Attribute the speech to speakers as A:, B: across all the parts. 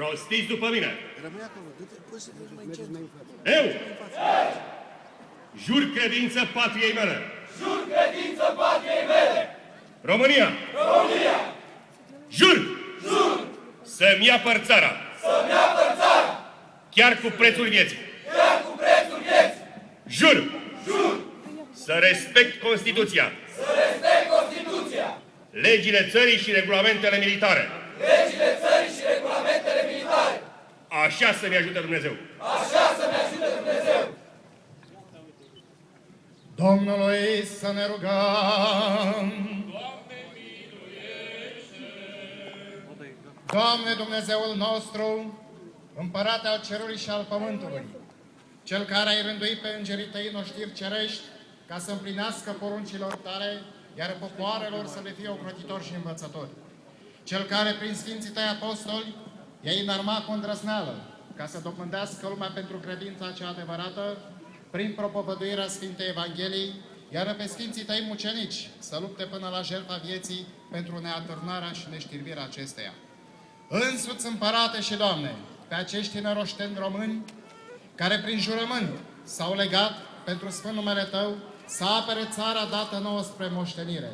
A: Rostiți după mine.
B: Rămâi acolo, du-te, poți să mergi mai încet.
A: Eu jur credință patriei mele.
C: Jur credință patriei mele.
A: România.
C: România.
A: Jur
C: Jur
A: să-mi apăr țara.
C: să-mi apăr țara.
A: Chiar cu prețul vieții.
C: Chiar cu prețul vieții.
A: Jur
C: Jur
A: să respect Constituția,
C: să respect Constituția,
A: legile țării și regulamentele militare.
C: legile țării și regulamentele militare.
A: Așa să-mi ajute Dumnezeu.
C: Așa să-mi ajute Dumnezeu.
D: Domnului să ne rugăm. Doamne Dumnezeul nostru, Împărate al cerului și al pământului, Cel care ai rânduit pe îngerii tăi noștiri cerești ca să împlinească poruncilor tale, iar popoarelor să le fie ocrotitori și învățători. Cel care prin Sfinții tăi apostoli i-ai înarmat cu îndrăzneală ca să dobândească lumea pentru credința cea adevărată, prin propovăduirea Sfintei Evangheliei, iar pe Sfinții tăi mucenici să lupte până la jertfa vieții pentru neatârnarea și neștirbirea acesteia. Însuți, Împărate și Doamne, pe acești năroșteni români, care prin jurământ s-au legat pentru sfânt numele Tău, să apere țara dată nouă spre moștenire.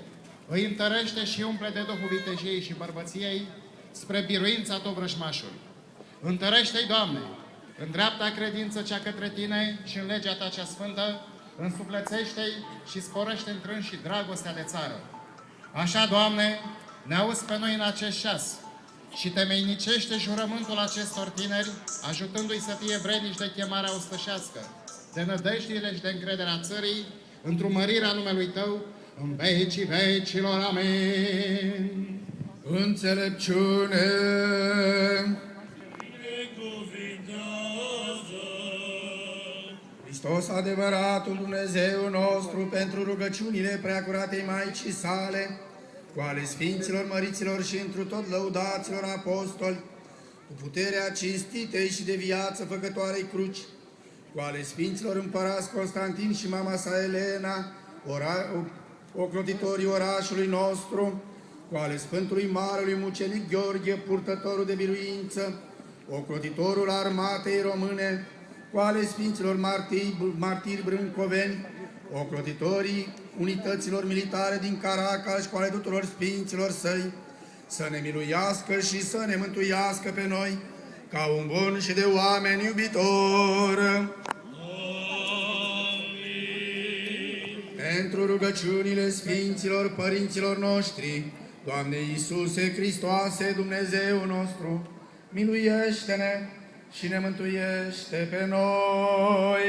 D: Îi întărește și umple de Duhul vitejiei și bărbăției spre biruința Tău vrăjmașului. Întărește-i, Doamne, în dreapta credință cea către Tine și în legea Ta cea sfântă, însuflețește-i și sporește întrâns și dragostea de țară. Așa, Doamne, ne auzi pe noi în acest ceas și temeinicește jurământul acestor tineri, ajutându-i să fie vrednici de chemarea ostășească, de nădejdile și de încrederea țării, întrumărirea numelui Tău, în vecii vecilor. Amin.
E: Înțelepciune! Hristos, adevăratul Dumnezeu nostru, pentru rugăciunile preacuratei Maicii sale, cu ale Sfinților, Măriților și întru tot lăudaților apostoli, cu puterea cinstitei și de viață făcătoarei cruci, cu ale Sfinților Împărați Constantin și mama sa Elena, ocrotitorii orașului nostru, cu ale Sfântului Marelui Mucenic Gheorghe, purtătorul de biruință, ocrotitorul armatei române, cu ale Sfinților martiri brâncoveni, ocrotitorii unităților militare din Caracal și cu ale tuturor Sfinților Săi, să ne miluiască și să ne mântuiască pe noi, ca un bun și de oameni iubitor. Pentru rugăciunile Sfinților Părinților noștri, Doamne Iisuse Hristoase, Dumnezeu nostru, miluiește-ne și ne mântuiește pe noi.